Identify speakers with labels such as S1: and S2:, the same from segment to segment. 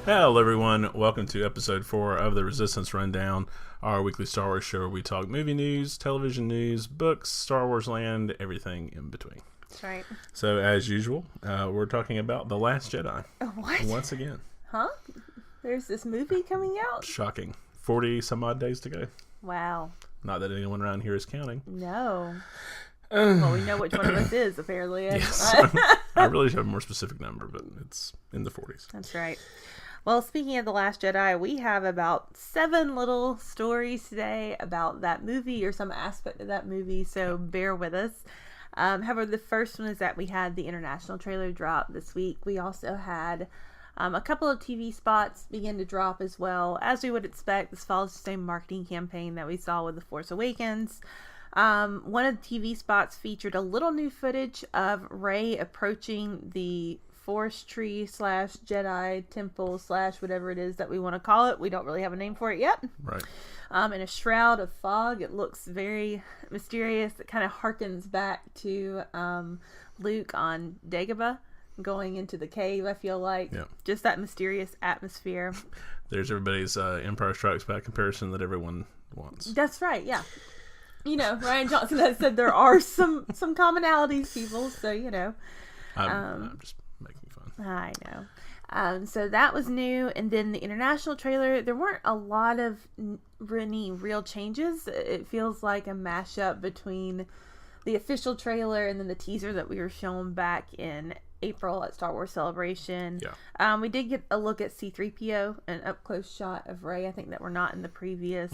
S1: Hello, everyone. Welcome to episode 4 of the Resistance Rundown, our weekly Star Wars show where we talk movie news, television news, books, Star Wars land, everything in between.
S2: That's right.
S1: So, as usual, we're talking about The Last Jedi.
S2: What?
S1: Once again.
S2: Huh? There's this movie coming out?
S1: Shocking. 40 some odd days to go.
S2: Wow.
S1: Not that anyone around here is counting.
S2: No. Well, we know which one of us is, apparently.
S1: Yes. I really should have a more specific number, but it's in the 40s.
S2: That's right. Well, speaking of The Last Jedi, we have about 7 little stories today about that movie or some aspect of that movie, so bear with us. However, the first one is that we had the international trailer drop this week. We also had a couple of TV spots begin to drop as well. As we would expect, this follows the same marketing campaign that we saw with The Force Awakens. One of the TV spots featured a little new footage of Rey approaching the Force Tree / Jedi Temple / whatever it is that we want to call it. We don't really have a name for it yet.
S1: Right.
S2: In a shroud of fog. It looks very mysterious. It kind of harkens back to Luke on Dagobah going into the cave, I feel like. Yeah. Just that mysterious atmosphere.
S1: There's everybody's Empire Strikes Back comparison that everyone wants.
S2: That's right, yeah. You know, Rian Johnson has said there are some commonalities, people, so, you know.
S1: I'm just making fun.
S2: I know. So that was new, and then the international trailer, there weren't a lot of any real changes. It feels like a mashup between the official trailer and then the teaser that we were shown back in April at Star Wars Celebration.
S1: Yeah.
S2: We did get a look at C-3PO, an up-close shot of Rey, I think that were not in the previous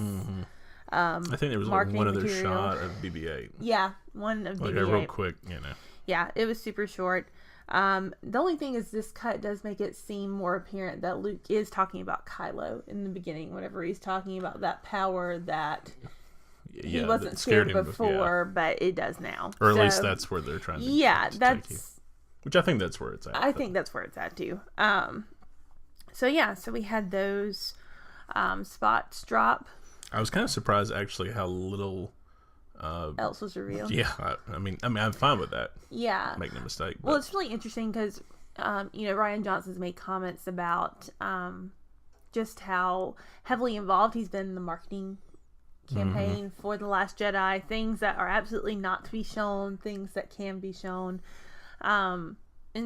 S1: I think there was like one other
S2: material.
S1: shot of BB-8.
S2: Yeah, one of BB-8.
S1: Like a real quick, you know.
S2: Yeah, it was super short. The only thing is this cut does make it seem more apparent that Luke is talking about Kylo in the beginning, whenever he's talking about that power that he wasn't scared before, but it does now.
S1: Or at least that's where they're trying to take you. Which I think that's where it's at.
S2: I think that's where it's at too. So we had those spots drop.
S1: I was kind of surprised actually how little
S2: else was revealed.
S1: Yeah, I mean, I'm fine with that.
S2: Yeah,
S1: make no mistake.
S2: Well, it's really interesting because, Rian Johnson's made comments about just how heavily involved he's been in the marketing campaign for The Last Jedi. Things that are absolutely not to be shown, things that can be shown, and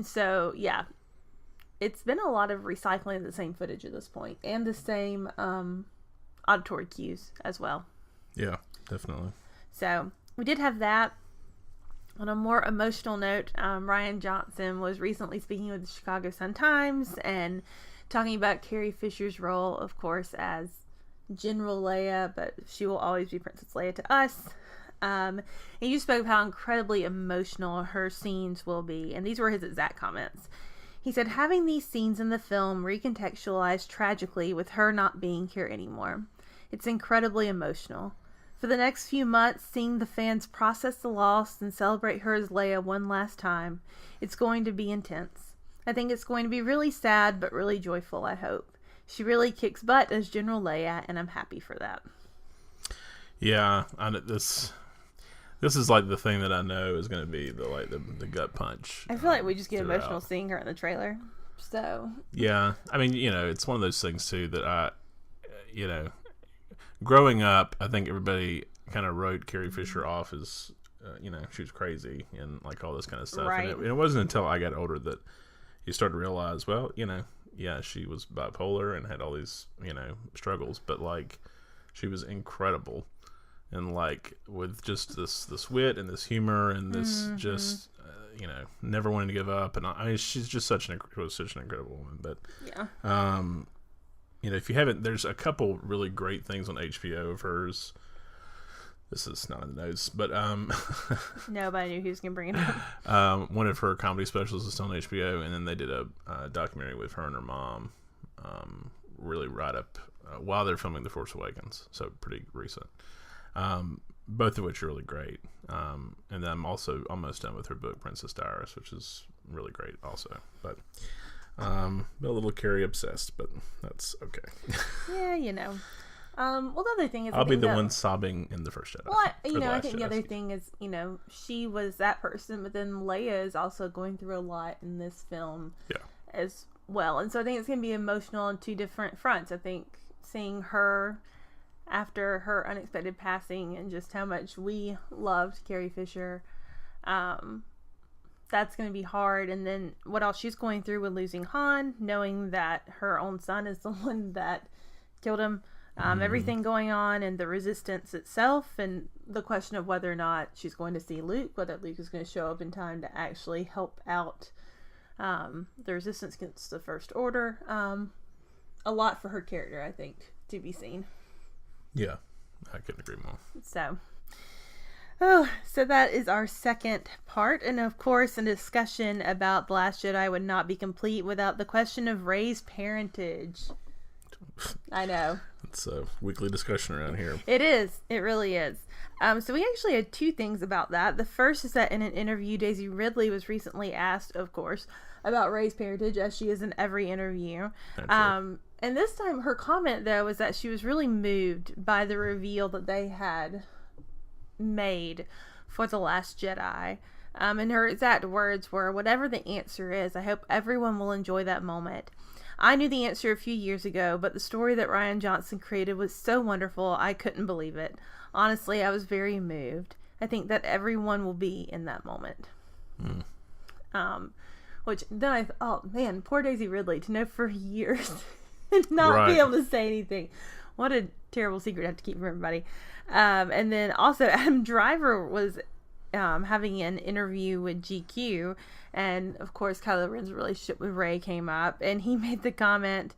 S2: so yeah, it's been a lot of recycling of the same footage at this point and the same auditory cues as well.
S1: Yeah, definitely.
S2: So we did have that. On a more emotional note, Rian Johnson was recently speaking with the Chicago Sun-Times and talking about Carrie Fisher's role, of course, as General Leia, but she will always be Princess Leia to us. And you spoke of how incredibly emotional her scenes will be, and these were his exact comments. He said, having these scenes in the film recontextualized tragically with her not being here anymore. It's incredibly emotional. For the next few months, seeing the fans process the loss and celebrate her as Leia one last time, it's going to be intense. I think it's going to be really sad, but really joyful, I hope. She really kicks butt as General Leia, and I'm happy for that.
S1: Yeah, this is like the thing that I know is going to be the gut punch.
S2: I feel like we just get emotional seeing her in the trailer. So
S1: yeah, I mean, it's one of those things too that growing up, I think everybody kind of wrote Carrie Fisher off as, she was crazy and like all this kind of stuff.
S2: Right.
S1: And it wasn't until I got older that you started to realize, well, she was bipolar and had all these, struggles, but like she was incredible. And like with just this wit and this humor and this just, never wanting to give up. And I mean, she's just such an incredible woman. But
S2: yeah.
S1: If you haven't, there's a couple really great things on HBO of hers. This is not in the notes, but
S2: nobody knew he was gonna bring it up.
S1: One of her comedy specials is still on HBO, and then they did a documentary with her and her mom, really right up while they're filming The Force Awakens, so pretty recent. Both of which are really great. And then I'm also almost done with her book Princess Diaries, which is really great also. But a little Carrie obsessed, but that's okay.
S2: Yeah, Well, the other thing is,
S1: I'll be the one sobbing in the first Jedi.
S2: Well, I think the other thing is, she was that person, but then Leia is also going through a lot in this film.
S1: Yeah.
S2: As well. And so I think it's going to be emotional on two different fronts. I think seeing her after her unexpected passing and just how much we loved Carrie Fisher, that's going to be hard. And then what else she's going through with losing Han, knowing that her own son is the one that killed him, everything going on, and the resistance itself, and the question of whether or not she's going to see Luke, whether Luke is going to show up in time to actually help out the resistance against the First Order. A lot for her character, I think, to be seen.
S1: Yeah, I couldn't agree more.
S2: So that is our second part. And of course, a discussion about The Last Jedi would not be complete without the question of Rey's parentage. I know.
S1: It's a weekly discussion around here.
S2: It is. It really is. So we actually had two things about that. The first is that in an interview, Daisy Ridley was recently asked, of course, about Rey's parentage, as she is in every interview. And this time her comment, though, was that she was really moved by the reveal that they had made for The Last Jedi. And her exact words were, "Whatever the answer is, I hope everyone will enjoy that moment. I knew the answer a few years ago, but the story that Rian Johnson created was so wonderful, I couldn't believe it. Honestly, I was very moved. I think that everyone will be in that moment." Which then I thought, oh man, poor Daisy Ridley, to know for years and not be able to say anything. What a terrible secret to have to keep from everybody. And then also Adam Driver was having an interview with GQ, and of course Kylo Ren's relationship with Rey came up, and he made the comment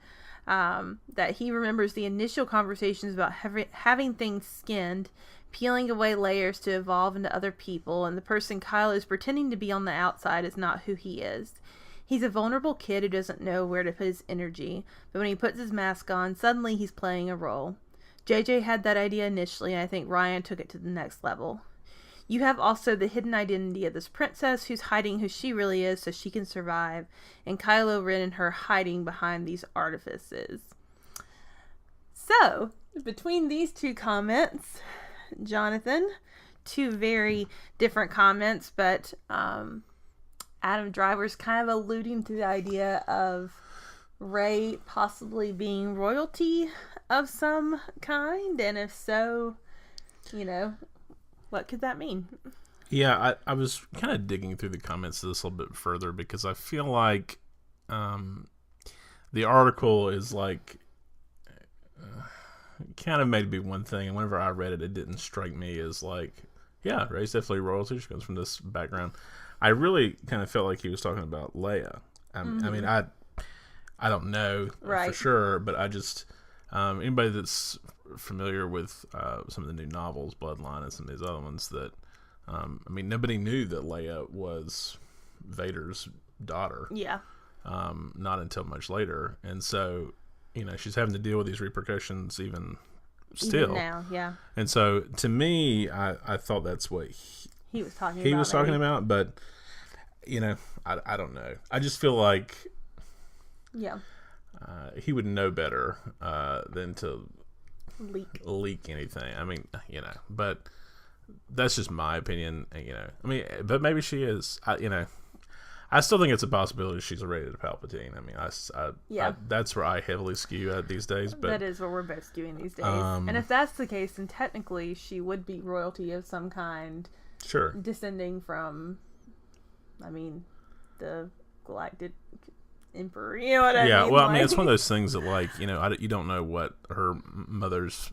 S2: that he remembers the initial conversations about having things skinned, peeling away layers to evolve into other people, and the person Kylo is pretending to be on the outside is not who he is. He's a vulnerable kid who doesn't know where to put his energy, but when he puts his mask on, suddenly he's playing a role. JJ had that idea initially, and I think Rian took it to the next level. You have also the hidden identity of this princess who's hiding who she really is so she can survive, and Kylo Ren and her hiding behind these artifices. So, between these two comments, Jonathan, two very different comments, but Adam Driver's kind of alluding to the idea of Rey possibly being royalty of some kind, and if so, what could that mean?
S1: Yeah, I was kind of digging through the comments of this a little bit further, because I feel like the article is like kind of made to be one thing, and whenever I read it, it didn't strike me as like, yeah, Rey's definitely royalty. She comes from this background. I really kind of felt like he was talking about Leia. I mean, I don't know for sure, but I just anybody that's familiar with some of the new novels, Bloodline, and some of these other ones, that nobody knew that Leia was Vader's daughter.
S2: Yeah.
S1: Not until much later, and so she's having to deal with these repercussions even still.
S2: Even now, yeah.
S1: And so to me, I thought that's what
S2: he was talking
S1: about, but I don't know. I just feel like he would know better than to leak anything. I mean, but that's just my opinion. But maybe she is. I still think it's a possibility she's related to Palpatine. I mean, that's where I heavily skew at these days. But
S2: that is where we're both skewing these days. And if that's the case, then technically she would be royalty of some kind.
S1: Sure.
S2: Descending from, the Galactic Emperor. You know what I mean?
S1: Yeah, well, it's one of those things that, you don't know what her mother's,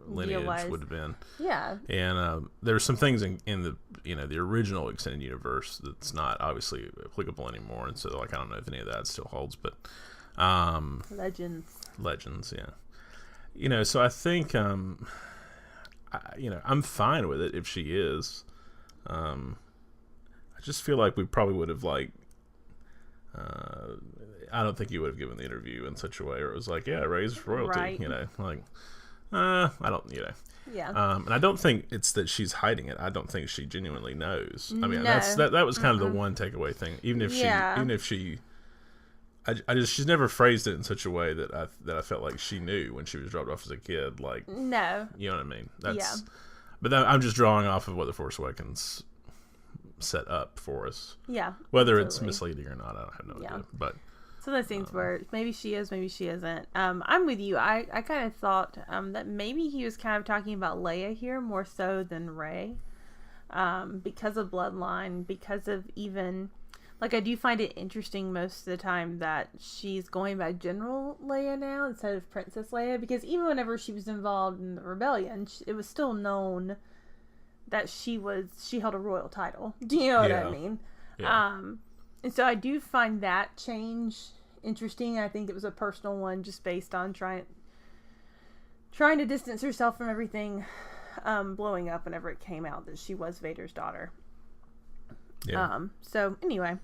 S1: lineage would have been.
S2: Yeah.
S1: And there's some things in the, the original extended universe that's not obviously applicable anymore. And so, I don't know if any of that still holds, but... Legends, yeah. So I think... I'm fine with it if she is. I just feel like we probably would have I don't think you would have given the interview in such a way where it was like, yeah, Rey's royalty,
S2: right.
S1: I don't,
S2: Yeah.
S1: And I don't think it's that she's hiding it. I don't think she genuinely knows. I mean,
S2: No.
S1: that was kind of the one takeaway thing. Even if she, she's never phrased it in such a way that I felt like she knew when she was dropped off as a kid.
S2: No.
S1: You know what I mean? But I'm just drawing off of what The Force Awakens set up for us.
S2: Yeah.
S1: Whether it's misleading or not, I have no idea. But
S2: So those scenes where maybe she is, maybe she isn't. I'm with you. I kind of thought that maybe he was kind of talking about Leia here more so than Rey, because of bloodline, because of even, like, I do find it interesting most of the time that she's going by General Leia now instead of Princess Leia, because even whenever she was involved in the rebellion, it was still known that she held a royal title. Do you know what I mean?
S1: Yeah.
S2: And so I do find that change interesting. I think it was a personal one, just based on trying to distance herself from everything blowing up whenever it came out that she was Vader's daughter.
S1: Yeah.
S2: So anyway,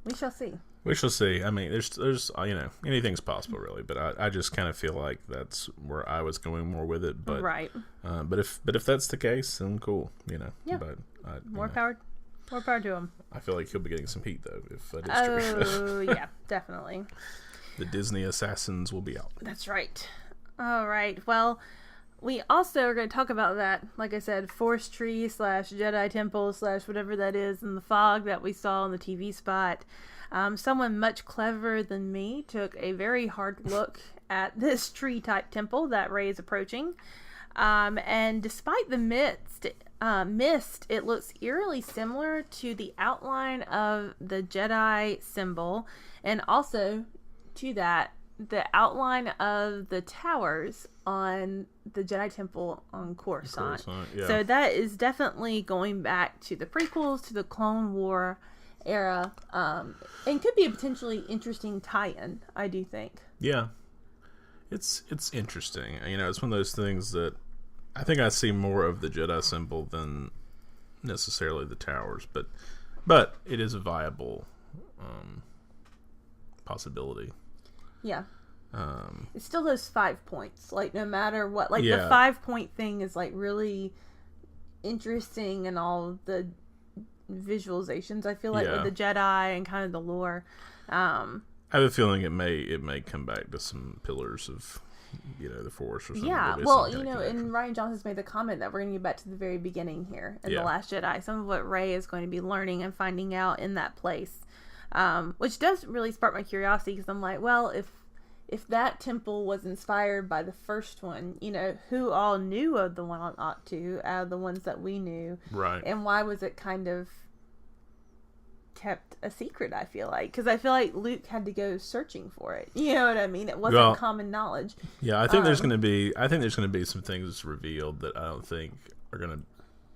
S2: we shall see.
S1: We shall see. I mean, there's anything's possible really, but I just kind of feel like that's where I was going more with it. But
S2: right.
S1: But if that's the case, then cool.
S2: Yeah.
S1: But
S2: More power to him.
S1: I feel like he'll be getting some heat though if that is true.
S2: Oh yeah, definitely.
S1: The Disney assassins will be out.
S2: That's right. All right. Well, we also are going to talk about that, like I said, Force Tree / Jedi Temple / whatever that is in the fog that we saw in the TV spot. Someone much cleverer than me took a very hard look at this tree-type temple that Rey is approaching. And despite the mist, it looks eerily similar to the outline of the Jedi symbol, and also to that, the outline of the towers on the Jedi Temple on Coruscant.
S1: Yeah.
S2: So that is definitely going back to the prequels, to the Clone War era, and could be a potentially interesting tie-in, I do think.
S1: Yeah. It's interesting. It's one of those things that I think I see more of the Jedi symbol than necessarily the towers, but it is a viable possibility.
S2: Yeah. It's still those 5 points. Like, no matter what, like,
S1: Yeah.
S2: the 5-point thing is, like, really interesting, and all the visualizations, I feel like,
S1: Yeah.
S2: with the Jedi and kind of the lore.
S1: I have a feeling it may come back to some pillars of the Force or something.
S2: Yeah,
S1: Maybe
S2: well,
S1: some kind of
S2: and
S1: connection.
S2: Ryan Johnson's made the comment that we're going to get back to the very beginning here in
S1: Yeah.
S2: The Last Jedi. Some of what Rey is going to be learning and finding out in that place, which does really spark my curiosity, because I'm like, well, if that temple was inspired by the first one, who all knew of the one on Octu out of the ones that we knew,
S1: Right.
S2: and why was it kind of kept a secret? I feel like, because I feel like Luke had to go searching for it. You know what I mean? It wasn't common knowledge.
S1: Yeah, I think there's going to be some things revealed that I don't think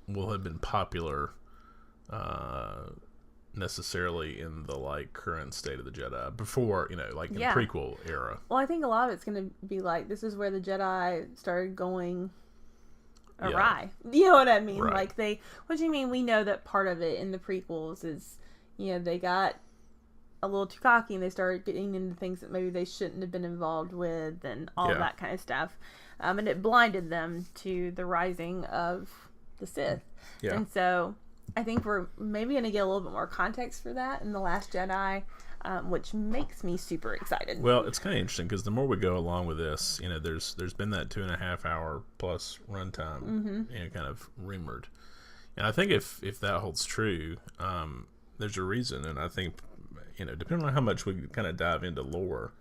S1: will have been popular necessarily in the current state of the Jedi before, in the prequel era.
S2: Well, I think a lot of it's going to be like, this is where the Jedi started going awry. Yeah. You know what I mean?
S1: Right.
S2: What do you mean? We know that part of it in the prequels is, they got a little too cocky and they started getting into things that maybe they shouldn't have been involved with, and all that kind of stuff. And it blinded them to the rising of the Sith.
S1: Yeah.
S2: And so I think we're maybe going to get a little bit more context for that in The Last Jedi, which makes me super excited.
S1: Well, it's kind of interesting because the more we go along with this, there's been that 2.5 hour plus runtime, kind of rumored, and I think if that holds true, there's a reason, and I think depending on how much we kind of dive into lore,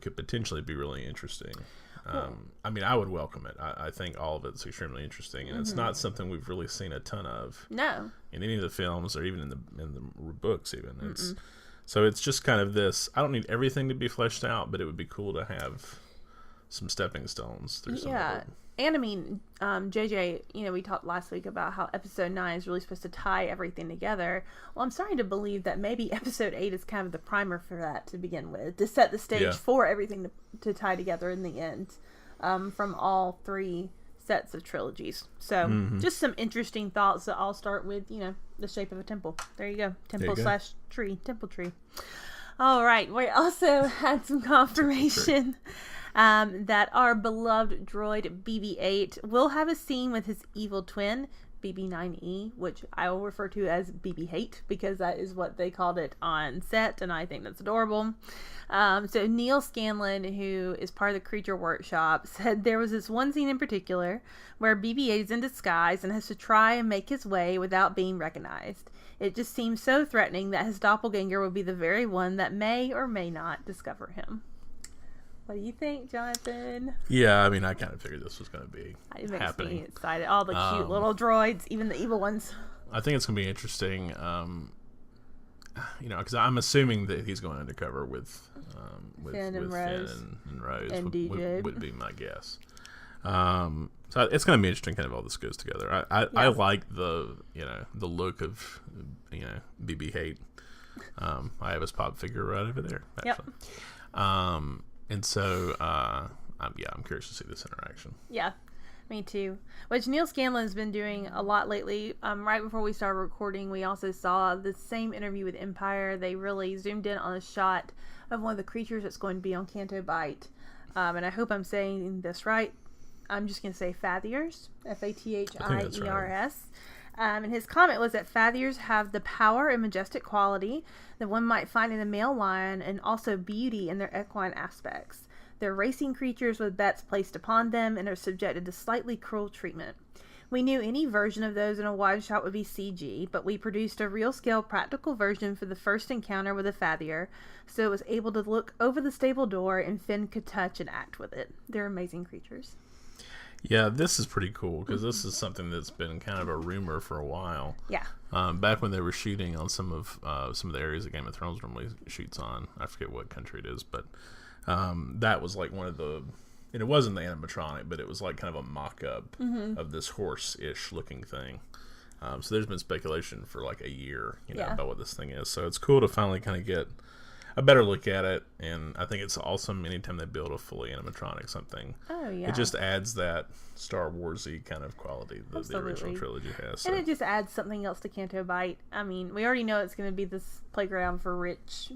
S1: could potentially be really interesting. I mean, I would welcome it. I think all of it's extremely interesting, and it's not something we've really seen a ton of.
S2: No.
S1: In any of the films, or even in the books, even so it's just kind of this. I don't need everything to be fleshed out, but it would be cool to have some stepping stones through some of it.
S2: And I mean, JJ, we talked last week about how episode 9 is really supposed to tie everything together. Well, I'm starting to believe that maybe episode 8 is kind of the primer for that to begin with, to set the stage for everything to tie together in the end, from all 3 sets of trilogies. So just some interesting thoughts that all start with, the shape of a temple. There you go. Temple/tree. Temple tree. All right. We also had some confirmation that our beloved droid BB-8 will have a scene with his evil twin, BB-9E, which I will refer to as BB-8 because that is what they called it on set, and I think that's adorable. So Neil Scanlon, who is part of the Creature Workshop, said there was this one scene in particular where BB-8 is in disguise and has to try and make his way without being recognized. It just seems so threatening that his doppelganger will be the very one that may or may not discover him. What do you think, Jonathan?
S1: Yeah, I mean, I kind of figured this was going to be
S2: it makes
S1: happening.
S2: me excited. All the cute little droids, even the evil ones.
S1: I think it's going to be interesting, because I'm assuming that he's going undercover with
S2: Finn and Rose.
S1: Finn and Rose
S2: And DJ.
S1: would be my guess. So it's going to be interesting, kind of all this goes together. I like the look of BB-8. I have his pop figure right over there, actually. Yep. And so, I'm curious to see this interaction.
S2: Yeah, me too. Which Neil Scanlon's been doing a lot lately. Right before we started recording, we also saw the same interview with Empire. They really zoomed in on a shot of one of the creatures that's going to be on Canto Bight. And I hope I'm saying this right. I'm just going to say Fathiers. Fathiers. Right. And his comment was that Fathiers have the power and majestic quality that one might find in a male lion, and also beauty in their equine aspects. They're racing creatures with bets placed upon them and are subjected to slightly cruel treatment. We knew any version of those in a wide shot would be CG, but we produced a real-scale practical version for the first encounter with a Fathier, so it was able to look over the stable door and Finn could touch and act with it. They're amazing creatures.
S1: Yeah, this is pretty cool because this is something that's been kind of a rumor for a while.
S2: Yeah.
S1: Back when they were shooting on some of the areas that Game of Thrones normally shoots on, I forget what country it is, but that was like one of the, and it wasn't the animatronic, but it was like kind of a mock-up of this horse-ish looking thing. So there's been speculation for like a year, about what this thing is. So it's cool to finally kind of get a better look at it, and I think it's awesome anytime they build a fully animatronic something.
S2: Oh, yeah.
S1: It just adds that Star Wars-y kind of quality that the original trilogy has. So.
S2: And it just adds something else to Canto Bight. I mean, we already know it's going to be this playground for rich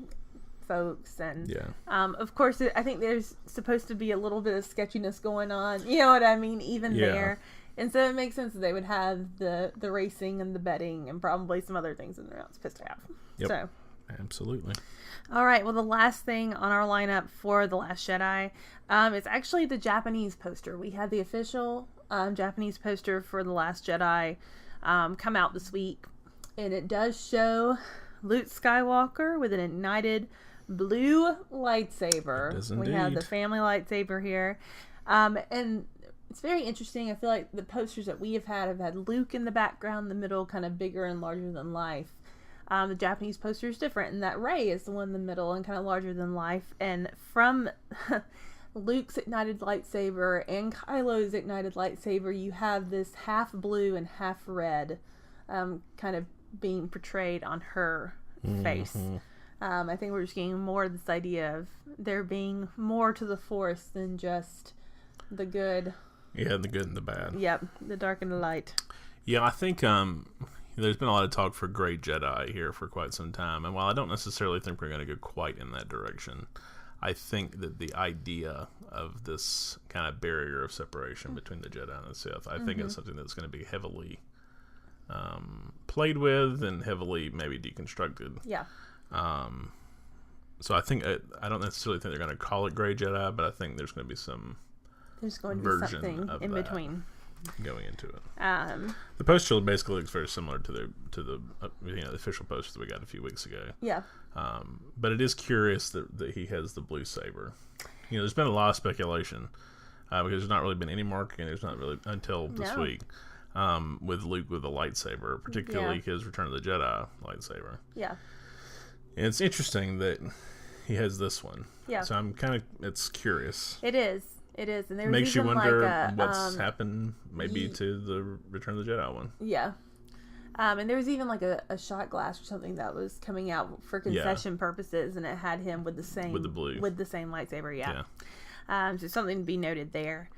S2: folks, and of course, I think there's supposed to be a little bit of sketchiness going on. You know what I mean? Even there. And so it makes sense that they would have the racing and the betting and probably some other things in there not supposed to have.
S1: Yep.
S2: So.
S1: Absolutely.
S2: All right. Well, the last thing on our lineup for The Last Jedi is actually the Japanese poster. We had the official Japanese poster for The Last Jedi come out this week, and it does show Luke Skywalker with an ignited blue lightsaber.
S1: It does
S2: we have the family lightsaber here, and it's very interesting. I feel like the posters that we have had Luke in the background, the middle kind of bigger and larger than life. The Japanese poster is different, and that Rey is the one in the middle and kind of larger than life. And from Luke's ignited lightsaber and Kylo's ignited lightsaber, you have this half blue and half red kind of being portrayed on her face. I think we're just getting more of this idea of there being more to the Force than just the good.
S1: Yeah, the good and the bad.
S2: Yep, the dark and the light.
S1: Yeah, I think there's been a lot of talk for Grey Jedi here for quite some time, and while I don't necessarily think we're going to go quite in that direction, I think that the idea of this kind of barrier of separation between the Jedi and the Sith, I think it's something that's going to be heavily played with and heavily maybe deconstructed.
S2: Yeah.
S1: So I think I don't necessarily think they're going to call it Grey Jedi, but I think there's going to be some
S2: there's going to be something in between
S1: going into it. The poster basically looks very similar to the official poster that we got a few weeks ago.
S2: Yeah.
S1: But it is curious that he has the blue saber. There's been a lot of speculation because there's not really been any marketing. There's not really until this week with Luke with the lightsaber, particularly his Return of the Jedi lightsaber.
S2: Yeah.
S1: And it's interesting that he has this one.
S2: Yeah.
S1: So I'm it's curious.
S2: It is. It is, and there
S1: makes you wonder
S2: like
S1: what's happened maybe to the Return of the Jedi one.
S2: Yeah, and there was even like a shot glass or something that was coming out for concession purposes, and it had him with the same
S1: with the
S2: same lightsaber. Yeah. So something to be noted there.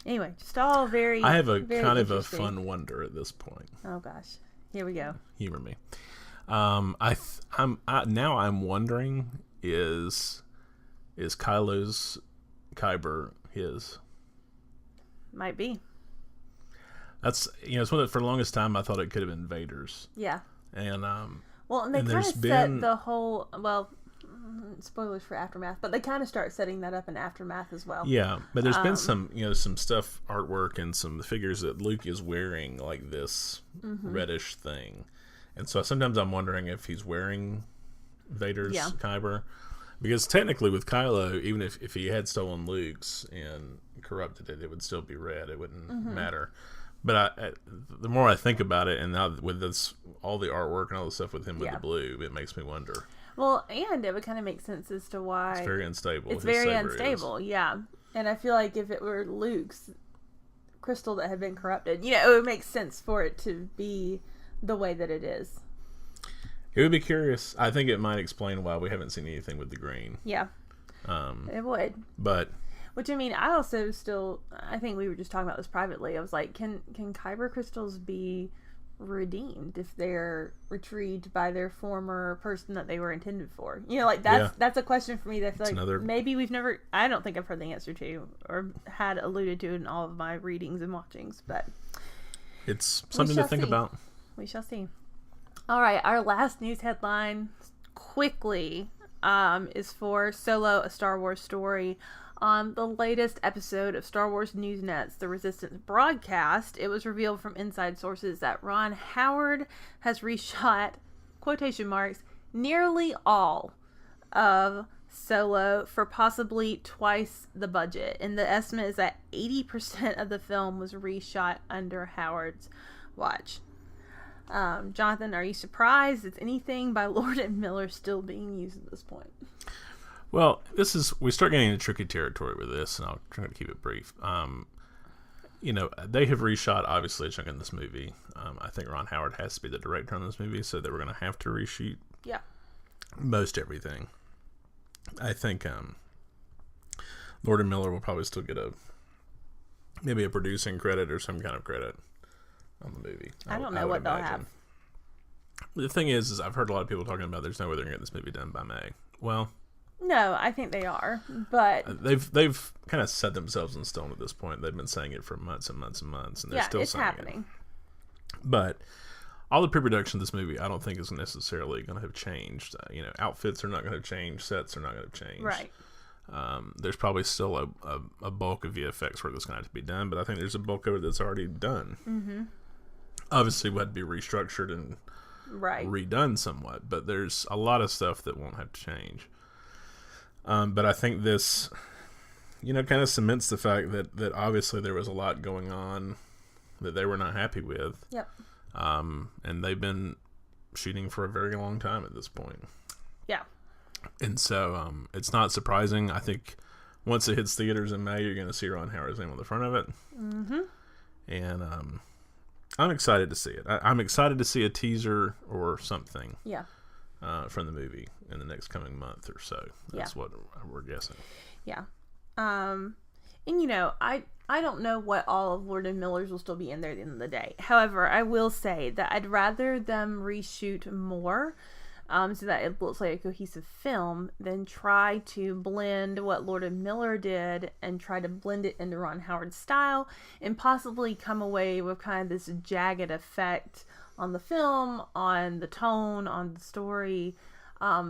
S2: Anyway, just all very.
S1: I have a kind of a fun wonder at this point.
S2: Oh gosh, here we go.
S1: Humor me. I'm wondering is Kylo's Kyber his?
S2: Might be.
S1: That's it's one that for the longest time I thought it could have been Vader's.
S2: Yeah.
S1: And
S2: well, and they kind of set the whole spoilers for Aftermath, but they kind of start setting that up in Aftermath as well.
S1: Yeah, but there's been some some stuff, artwork, and some figures that Luke is wearing like this reddish thing, and so sometimes I'm wondering if he's wearing Vader's Kyber, because technically with Kylo, even if he had stolen Luke's and corrupted it, it would still be red. It wouldn't matter. But the more I think about it, and now with all the artwork and all the stuff with him with the blue, it makes me wonder.
S2: Well, and it would kind of make sense as to why
S1: it's very unstable.
S2: It's very unstable, yeah. And I feel like if it were Luke's crystal that had been corrupted, it would make sense for it to be the way that it is.
S1: It would be curious. I think it might explain why we haven't seen anything with the green.
S2: Yeah, it would.
S1: But
S2: which, I mean, I think we were just talking about this privately. I was like, can Kyber crystals be redeemed if they're retrieved by their former person that they were intended for? That's a question for me that I feel like maybe I don't think I've heard the answer to or had alluded to in all of my readings and watchings, but
S1: it's something to think about.
S2: We shall see. All right, our last news headline quickly is for Solo, a Star Wars story. On the latest episode of Star Wars Newsnet's The Resistance broadcast, it was revealed from inside sources that Ron Howard has reshot, quotation marks, nearly all of Solo for possibly twice the budget. And the estimate is that 80% of the film was reshot under Howard's watch. Jonathan, are you surprised? Is anything by Lord and Miller still being used at this point?
S1: Well, we start getting into tricky territory with this, and I'll try to keep it brief. They have reshot, obviously, a chunk in this movie. I think Ron Howard has to be the director on this movie, so they were going to have to reshoot most everything. I think Lord and Miller will probably still get maybe a producing credit or some kind of credit on the movie.
S2: I don't know what they'll have.
S1: The thing is I've heard a lot of people talking about there's no way they're going to get this movie done by May. Well,
S2: no, I think they are, but
S1: they've kind of set themselves in stone at this point. They've been saying it for months and months and months, and they're still saying
S2: happening.
S1: But all the pre-production of this movie, I don't think is necessarily going to have changed. Outfits are not going to change, sets are not going to change.
S2: Right.
S1: There's probably still a bulk of VFX work that's going to have to be done, but I think there's a bulk of it that's already done. Mm-hmm. Obviously, it had to be restructured and redone somewhat, but there's a lot of stuff that won't have to change. But I think this, kind of cements the fact that obviously there was a lot going on that they were not happy with.
S2: Yep.
S1: And they've been shooting for a very long time at this point.
S2: Yeah.
S1: And so it's not surprising. I think once it hits theaters in May, you're going to see Ron Howard's name on the front of it. Mm-hmm. And I'm excited to see it. I'm excited to see a teaser or something.
S2: Yeah.
S1: From the movie in the next coming month or so. That's what we're guessing.
S2: Yeah. And I don't know what all of Lord and Miller's will still be in there at the end of the day. However, I will say that I'd rather them reshoot more so that it looks like a cohesive film than try to blend what Lord and Miller did and try to blend it into Ron Howard's style and possibly come away with kind of this jagged effect on the film, on the tone, on the story,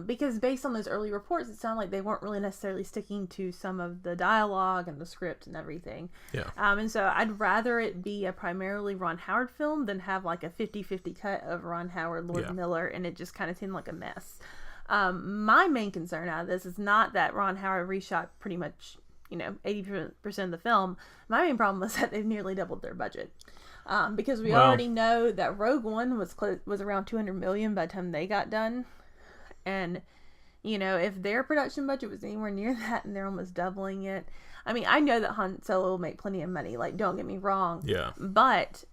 S2: because based on those early reports, it sounded like they weren't really necessarily sticking to some of the dialogue and the script and everything.
S1: Yeah.
S2: And so I'd rather it be a primarily Ron Howard film than have like a 50-50 cut of Ron Howard, Lord Miller, and it just kind of seemed like a mess. My main concern out of this is not that Ron Howard reshot pretty much, 80% of the film. My main problem was that they've nearly doubled their budget. Because we already know that Rogue One was around $200 million by the time they got done, and if their production budget was anywhere near that, and they're almost doubling it. I mean, I know that Han Solo will make plenty of money. Like, don't get me wrong.
S1: Yeah.
S2: But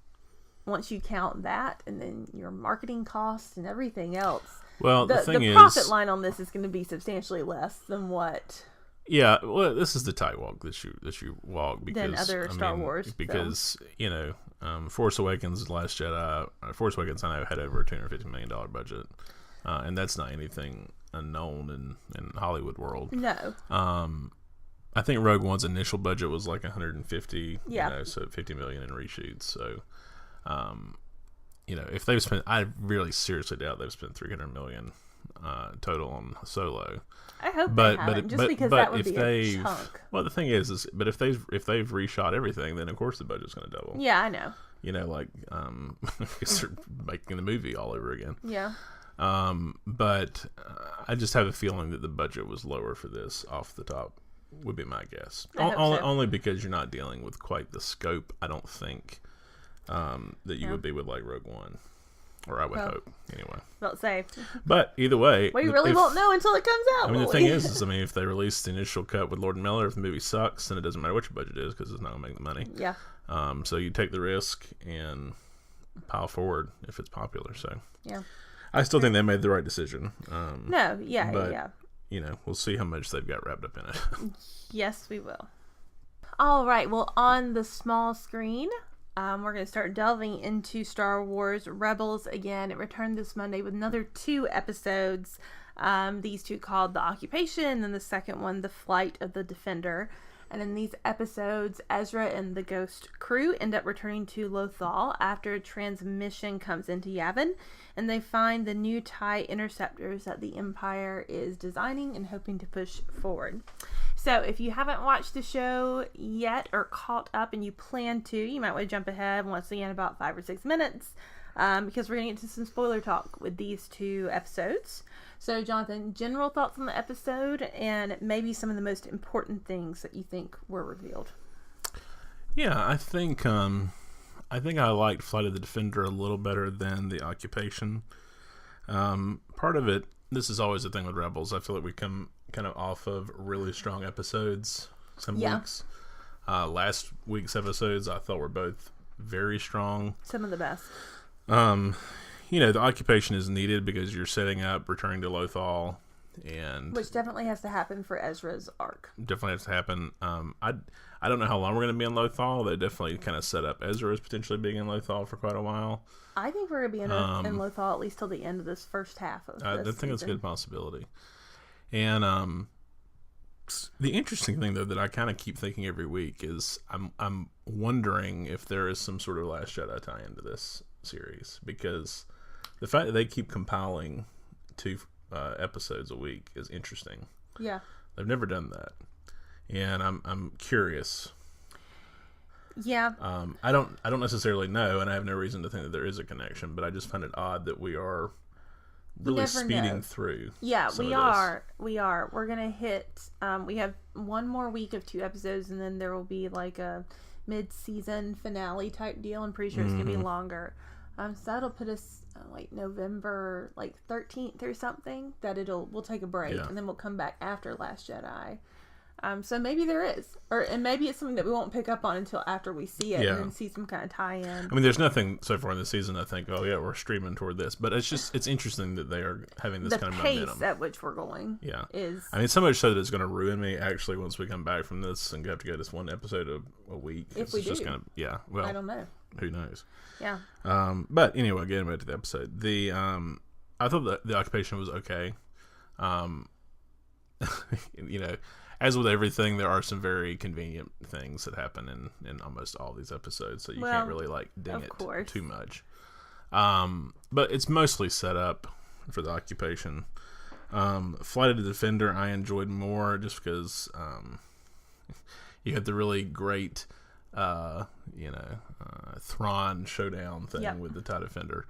S2: once you count that, and then your marketing costs and everything else,
S1: well, the
S2: profit line on this is going to be substantially less than what.
S1: Yeah, well, this is the tightrope that you walk because
S2: than other Star Wars
S1: because Force Awakens, Last Jedi, Force Awakens I know had over a $250 million budget, and that's not anything unknown in Hollywood world.
S2: No.
S1: I think Rogue One's initial budget was like 150,
S2: yeah.
S1: So $50 million in reshoots. So If they've spent, I really seriously doubt they've spent $300 million total on Solo.
S2: I hope they haven't, because that would be a chunk.
S1: Well, the thing is, but if they've reshot everything, then of course the budget's going to double.
S2: Yeah, I know.
S1: Because they're making the movie all over again.
S2: Yeah.
S1: But I just have a feeling that the budget was lower for this off the top, would be my guess. Only because you're not dealing with quite the scope, I don't think, that you would be with like Rogue One. Or I would hope, anyway.
S2: About to say.
S1: But either way...
S2: We really won't know until it comes out,
S1: the thing is, if they release the initial cut with Lord and Miller, if the movie sucks, then it doesn't matter what your budget is, because it's not going to make the money.
S2: Yeah.
S1: So you take the risk and pile forward if it's popular, so...
S2: Yeah.
S1: I still think they made the right decision.
S2: Yeah.
S1: We'll see how much they've got wrapped up in it.
S2: Yes, we will. All right, well, on the small screen... we're going to start delving into Star Wars Rebels again. It returned this Monday with another 2 episodes. These 2 called The Occupation, and the second one, The Flight of the Defender. And in these episodes, Ezra and the Ghost crew end up returning to Lothal after a transmission comes into Yavin, and they find the new TIE interceptors that the Empire is designing and hoping to push forward. So if you haven't watched the show yet or caught up and you plan to, you might want to jump ahead once again about 5 or 6 minutes, because we're going to get into some spoiler talk with these 2 episodes. So Jonathan, general thoughts on the episode and maybe some of the most important things that you think were revealed.
S1: Yeah, I think I liked Flight of the Defender a little better than The Occupation. Part of it, this is always the thing with Rebels, I feel like we come kind of off of really strong episodes some weeks. Last week's episodes I thought were both very strong.
S2: Some of the best.
S1: The Occupation is needed because you're setting up returning to Lothal, and
S2: which definitely has to happen for Ezra's arc.
S1: Definitely has to happen. I don't know how long we're going to be in Lothal. They definitely kind of set up Ezra as potentially being in Lothal for quite a while.
S2: I think we're going to be in Lothal at least till the end of this first half of this
S1: I think
S2: season.
S1: that's a good possibility. And the interesting thing, though, that I kind of keep thinking every week is I'm wondering if there is some sort of Last Jedi tie into this series, because the fact that they keep compiling 2 episodes a week is interesting.
S2: Yeah,
S1: they've never done that, and I'm curious.
S2: Yeah.
S1: I don't necessarily know, and I have no reason to think that there is a connection, but I just find it odd that we are really speeding through.
S2: Yeah, we are. We're gonna hit. We have 1 more week of 2 episodes, and then there will be like a mid-season finale type deal. I'm pretty sure it's gonna be longer. So that'll put us like November 13th or something. We'll take a break, and then we'll come back after Last Jedi. So maybe there is, and maybe it's something that we won't pick up on until after we see it and then see some kind of tie-in.
S1: I mean, there's nothing so far in the season I think, oh yeah, we're streaming toward this, but it's interesting that they are having this kind of momentum.
S2: The pace at which we're going, is.
S1: I mean, so much so that it's going to ruin me actually once we come back from this and have to go to 1 episode a week.
S2: If we do,
S1: just kind of well,
S2: I don't know.
S1: Who knows?
S2: Yeah.
S1: But anyway, getting back to the episode, I thought the Occupation was okay. As with everything, there are some very convenient things that happen in almost all these episodes, so you can't really ding it too much. But it's mostly set up for the Occupation. Flight of the Defender I enjoyed more just because you had the really great Thrawn showdown thing with the TIE Defender.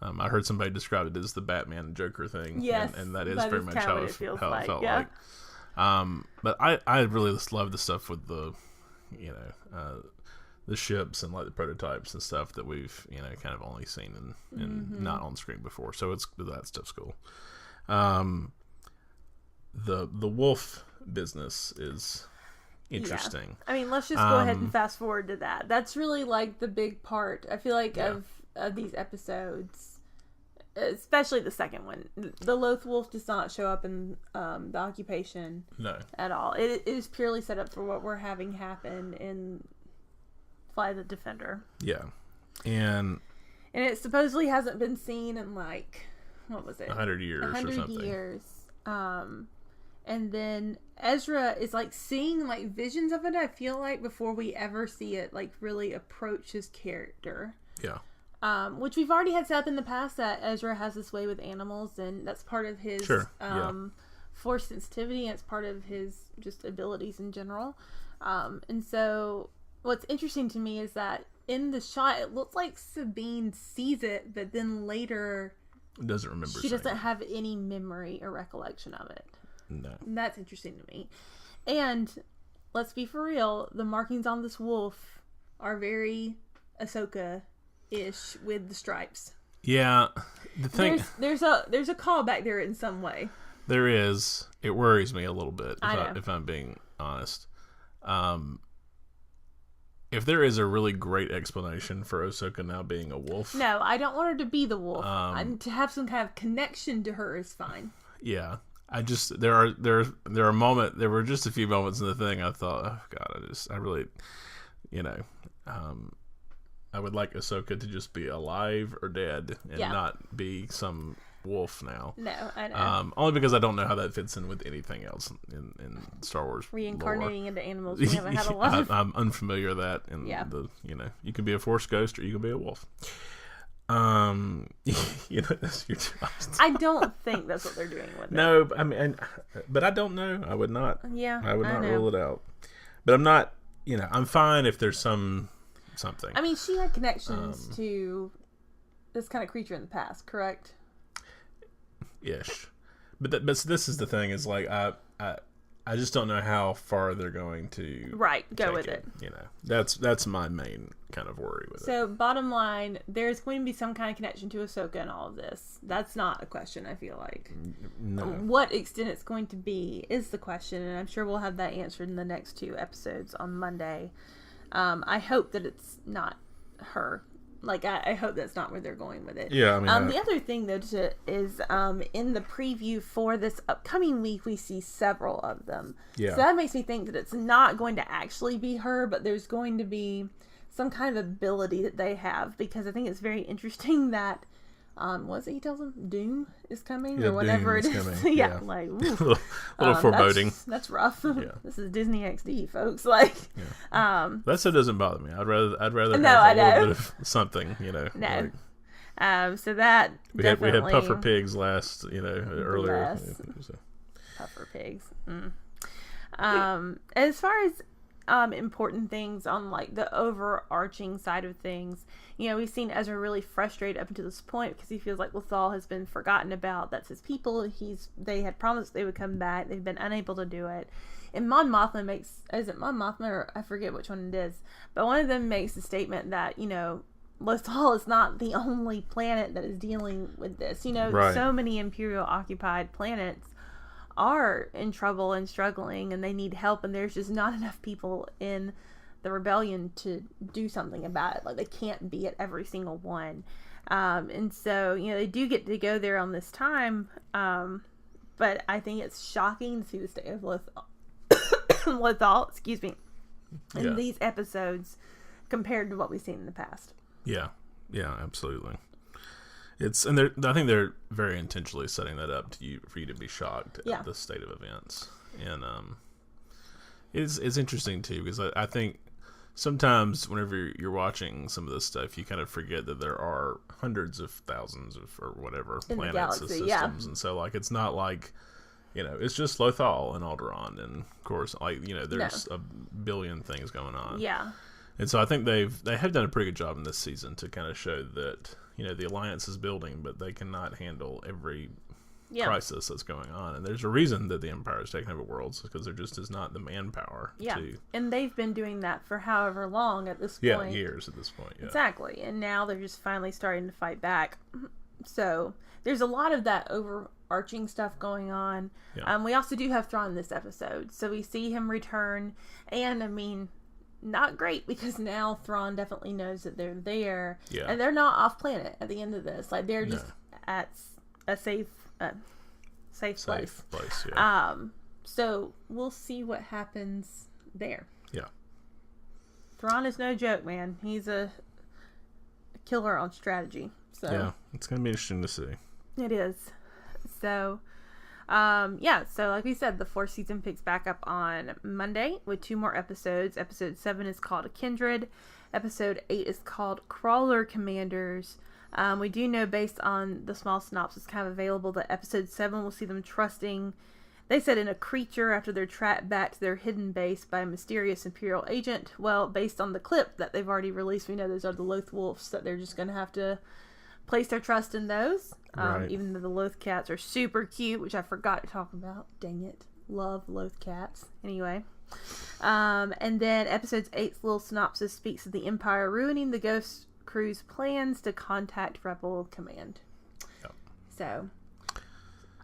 S1: I heard somebody describe it as the Batman and Joker thing.
S2: Yes,
S1: and that is very much how it felt like. But I really just love the stuff with the ships and the prototypes and stuff that we've kind of only seen and not on screen before. So that stuff's cool. The wolf business is interesting.
S2: I mean, let's just go ahead and fast forward to that. That's really the big part, I feel like, of these episodes. Especially the second one. The Loth Wolf does not show up in the Occupation at all. It is purely set up for what we're having happen in Flight of the Defender.
S1: Yeah. And
S2: it supposedly hasn't been seen in what was it?
S1: 100 years
S2: 100
S1: or something.
S2: Years. And then Ezra is seeing visions of it, I feel like, before we ever see it really approach his character.
S1: Yeah.
S2: Which we've already had set up in the past that Ezra has this way with animals, and that's part of his force sensitivity, and it's part of his just abilities in general. And so what's interesting to me is that in the shot, it looks like Sabine sees it, but then later
S1: doesn't remember.
S2: She doesn't have any memory or recollection of it.
S1: No.
S2: And that's interesting to me. And let's be for real, the markings on this wolf are very Ahsoka-ish with the stripes.
S1: Yeah, the thing
S2: there's a callback there in some way.
S1: There is. It worries me a little bit if I'm being honest. If there is a really great explanation for Ahsoka now being a wolf,
S2: no, I don't want her to be the wolf. To have some kind of connection to her is fine.
S1: Yeah, I just there were just a few moments in the thing I thought, oh god, I really, I would like Ahsoka to just be alive or dead and not be some wolf now.
S2: No, I know.
S1: Only because I don't know how that fits in with anything else in Star Wars
S2: reincarnating
S1: lore.
S2: Into animals we haven't had a lot of.
S1: I'm unfamiliar with that. And you can be a Force ghost or you can be a wolf. That's your choice.
S2: I don't think that's what they're doing with it.
S1: No, I mean, but I don't know. I would not.
S2: Yeah,
S1: I would not rule it out. But I'm not. I'm fine if there's something.
S2: I mean, she had connections to this kind of creature in the past, correct?
S1: Ish, but this is the thing, is like I just don't know how far they're going to
S2: go with it.
S1: That's my main kind of worry with it.
S2: So bottom line, there's going to be some kind of connection to Ahsoka in all of this. That's not a question, I feel like.
S1: No.
S2: What extent it's going to be is the question, and I'm sure we'll have that answered in the next 2 episodes on Monday. I hope that it's not her. Like, I hope that's not where they're going with it.
S1: Yeah, I mean...
S2: the other thing, though, is in the preview for this upcoming week, we see several of them.
S1: Yeah. So
S2: that makes me think that it's not going to actually be her, but there's going to be some kind of ability that they have, because I think it's very interesting that... what is it he tells him? Doom is coming, or whatever it is.
S1: Coming.
S2: Yeah, like
S1: a little foreboding.
S2: That's rough.
S1: Yeah.
S2: This is Disney XD, folks. Like,
S1: that stuff doesn't bother me. I'd rather have a little bit of something.
S2: No.
S1: Like,
S2: so that
S1: we had puffer pigs last. Earlier.
S2: Puffer pigs. As far as important things on like the overarching side of things, we've seen Ezra really frustrated up until this point because he feels like Lothal has been forgotten about. That's his people. They had promised they would come back. They've been unable to do it. And Mon Mothma is it Mon Mothma, or I forget which one it is, but one of them makes the statement that Lothal is not the only planet that is dealing with this. So many Imperial occupied planets are in trouble and struggling, and they need help, and there's just not enough people in the rebellion to do something about it. Like, they can't be at every single one. And so, they do get to go there on this time, but I think it's shocking to see the state of Lothal, excuse me, in these episodes compared to what we've seen in the past.
S1: Yeah, absolutely. I think they're very intentionally setting that up for you to be shocked at the state of events, and it's interesting too, because I think sometimes whenever you're watching some of this stuff, you kind of forget that there are hundreds of thousands of or whatever
S2: in
S1: planets and systems, and so like it's not like it's just Lothal and Alderaan, and of course there's a billion things going on.
S2: Yeah.
S1: And so I think they have done a pretty good job in this season to kind of show that the Alliance is building, but they cannot handle every crisis that's going on. And there's a reason that the Empire is taking over worlds, because there just is not the manpower.
S2: Yeah, and they've been doing that for however long at this point.
S1: Yeah, years at this point. Yeah.
S2: Exactly, and now they're just finally starting to fight back. So there's a lot of that overarching stuff going on.
S1: Yeah.
S2: We also do have Thrawn in this episode, so we see him return, and I mean, not great, because now Thrawn definitely knows that they're there, and they're not off planet at the end of this. Like, they're just at a safe place.
S1: Yeah.
S2: So we'll see what happens there.
S1: Yeah.
S2: Thrawn is no joke, man. He's a killer on strategy. So
S1: yeah, it's gonna be interesting to see.
S2: It is. So. So like we said, the 4th season picks back up on Monday with 2 more episodes. Episode 7 is called A Kindred, Episode 8 is called Crawler Commanders. We do know, based on the small synopsis kind of available, that episode 7 will see them trusting, they said, in a creature after they're tracked back to their hidden base by a mysterious Imperial agent. Well, based on the clip that they've already released, we know those are the Loth Wolves, that they're just going to have to place their trust in those.
S1: Right.
S2: Even though the Loth cats are super cute, which I forgot to talk about. Dang it. Love Loth cats. Anyway. And then episode 8's little synopsis speaks of the Empire ruining the Ghost Crew's plans to contact Rebel Command.
S1: Yep.
S2: So,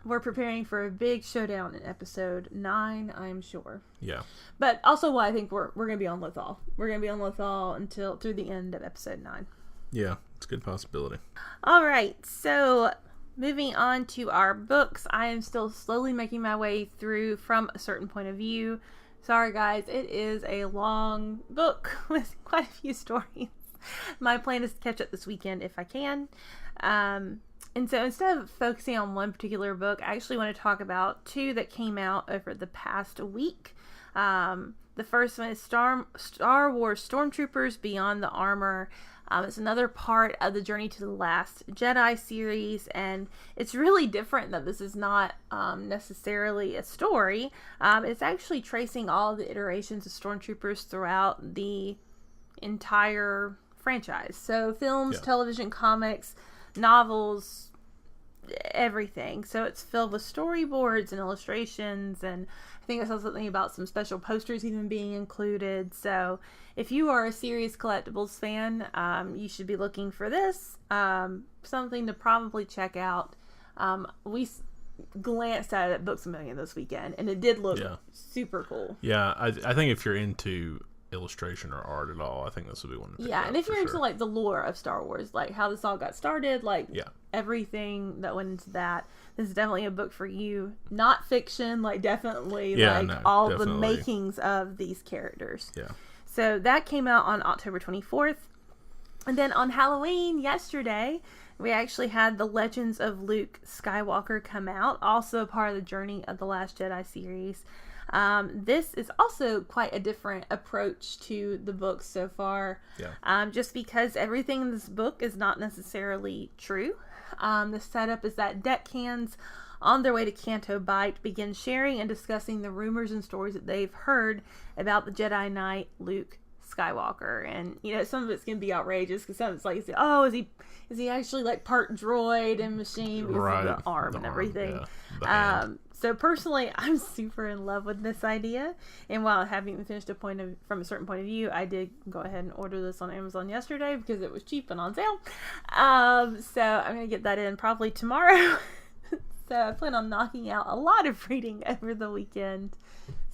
S2: we're preparing for a big showdown in episode 9, I'm sure.
S1: Yeah.
S2: But also, I think we're going to be on Lothal. We're going to be on Lothal until through the end of episode 9.
S1: Yeah, it's a good possibility.
S2: All right, so moving on to our books. I am still slowly making my way through From a Certain Point of View. Sorry, guys, it is a long book with quite a few stories. My plan is to catch up this weekend if I can. And so instead of focusing on one particular book, I actually want to talk about 2 that came out over the past week. The first one is Star Wars Stormtroopers Beyond the Armor. It's another part of the Journey to the Last Jedi series, and it's really different that this is not necessarily a story. It's actually tracing all the iterations of Stormtroopers throughout the entire franchise. So films, television, comics, novels, everything. So it's filled with storyboards and illustrations, and I think I saw something about some special posters even being included. So if you are a serious collectibles fan, you should be looking for this. Something to probably check out. We glanced at it at Books A Million this weekend, and it did look super cool.
S1: Yeah, I think if you're into illustration or art at all, I think this would be one to pick up,
S2: and if you're into like the lore of Star Wars, like how this all got started, like everything that went into that, this is definitely a book for you. Not fiction, like definitely the makings of these characters.
S1: Yeah.
S2: So that came out on October 24th. And then on Halloween yesterday, we actually had The Legends of Luke Skywalker come out, also part of the Journey of the Last Jedi series. This is also quite a different approach to the book so far. Just because everything in this book is not necessarily true. The setup is that deckhands on their way to Canto Bight begin sharing and discussing the rumors and stories that they've heard about the Jedi Knight Luke Skywalker. And some of it's gonna be outrageous because some of it's like, oh, is he actually like part droid and machine because of the arm and everything. So personally, I'm super in love with this idea, and while having finished From a Certain Point of View, I did go ahead and order this on Amazon yesterday because it was cheap and on sale. So I'm gonna get that in probably tomorrow. So I plan on knocking out a lot of reading over the weekend.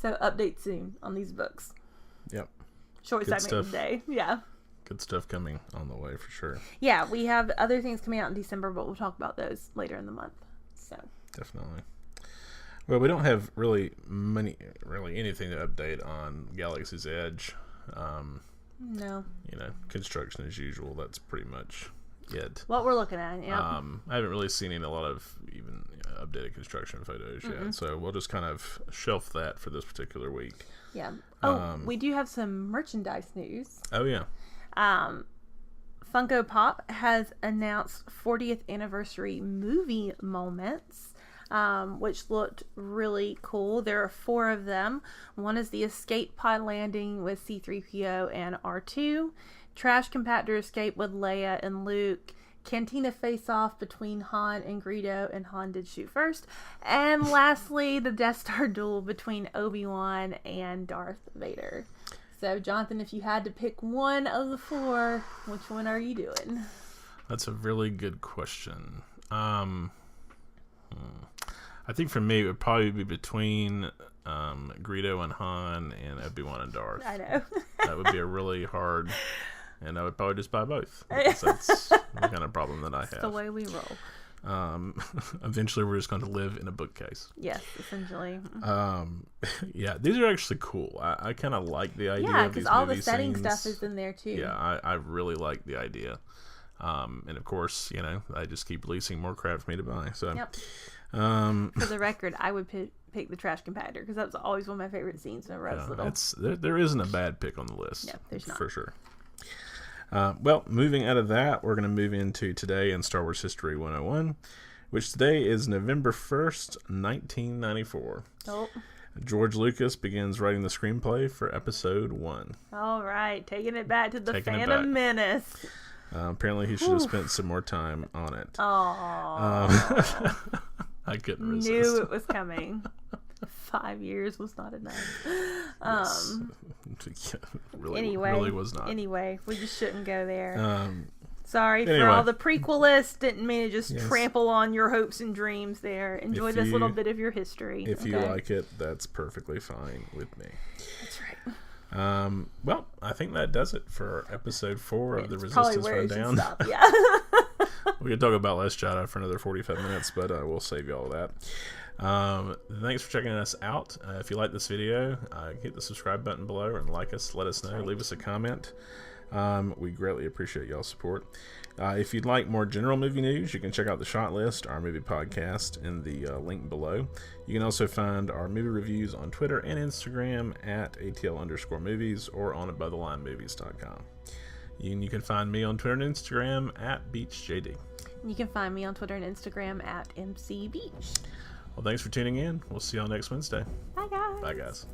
S2: So update soon on these books.
S1: Yep.
S2: Short segment of the day. Yeah.
S1: Good stuff coming on the way for sure.
S2: Yeah, we have other things coming out in December, but we'll talk about those later in the month. So
S1: definitely. Well, we don't have really anything to update on Galaxy's Edge.
S2: No.
S1: Construction as usual. That's pretty much it.
S2: What we're looking at,
S1: I haven't really seen a lot of even updated construction photos yet, so we'll just kind of shelf that for this particular week.
S2: Yeah. We do have some merchandise news.
S1: Oh, yeah.
S2: Funko Pop has announced 40th anniversary movie moments, which looked really cool. There are 4 of them. One is the escape pod landing with C-3PO and R2, trash compactor escape with Leia and Luke, cantina face-off between Han and Greedo, and Han did shoot first, and lastly, the Death Star duel between Obi-Wan and Darth Vader. So, Jonathan, if you had to pick one of the 4, which one are you doing?
S1: That's a really good question. I think for me, it would probably be between Greedo and Han and Obi-Wan and Darth.
S2: I know.
S1: That would be a really hard, and I would probably just buy both. Because that's the kind of problem that I have.
S2: That's the way we roll.
S1: Eventually, we're just going to live in a bookcase.
S2: Yes, essentially.
S1: Yeah, these are actually cool. I kind of like the idea of these movie
S2: because all the setting stuff is in there, too.
S1: Yeah, I really like the idea. And of course, I just keep leasing more crap for me to buy. So,
S2: yep. For the record, I would pick the trash compactor because that was always one of my favorite scenes when I was little.
S1: There isn't a bad pick on the list.
S2: No, there's not.
S1: For sure. Well, moving out of that, we're going to move into today in Star Wars History 101, which today is November 1st, 1994.
S2: Oh.
S1: George Lucas begins writing the screenplay for Episode 1.
S2: All right, taking it back to the Phantom Menace.
S1: Apparently, he should have spent some more time on it.
S2: Oh.
S1: I couldn't resist.
S2: Knew it was coming. 5 years was not enough.
S1: Really was not.
S2: Anyway, we just shouldn't go there. Sorry for
S1: anyway.
S2: all the prequelists. Didn't mean to just trample on your hopes and dreams there. Enjoy this little bit of your history.
S1: If you like it, that's perfectly fine with me.
S2: That's right.
S1: Well, I think that does it for episode 4 of the
S2: It's
S1: Resistance Rundown.
S2: Yeah.
S1: We could talk about Last Jedi for another 45 minutes, but we'll save you all that. Thanks for checking us out. If you like this video, hit the subscribe button below and like us. Let us know. Leave us a comment. We greatly appreciate y'all's support. If you'd like more general movie news, you can check out the Shot List, our movie podcast, in the link below. You can also find our movie reviews on Twitter and Instagram at ATL_movies or on AboveTheLineMovies.com. You can find me on Twitter and Instagram at BeachJD.
S2: You can find me on Twitter and Instagram at MCBeach.
S1: Well, thanks for tuning in. We'll see y'all next Wednesday.
S2: Bye, guys.
S1: Bye, guys.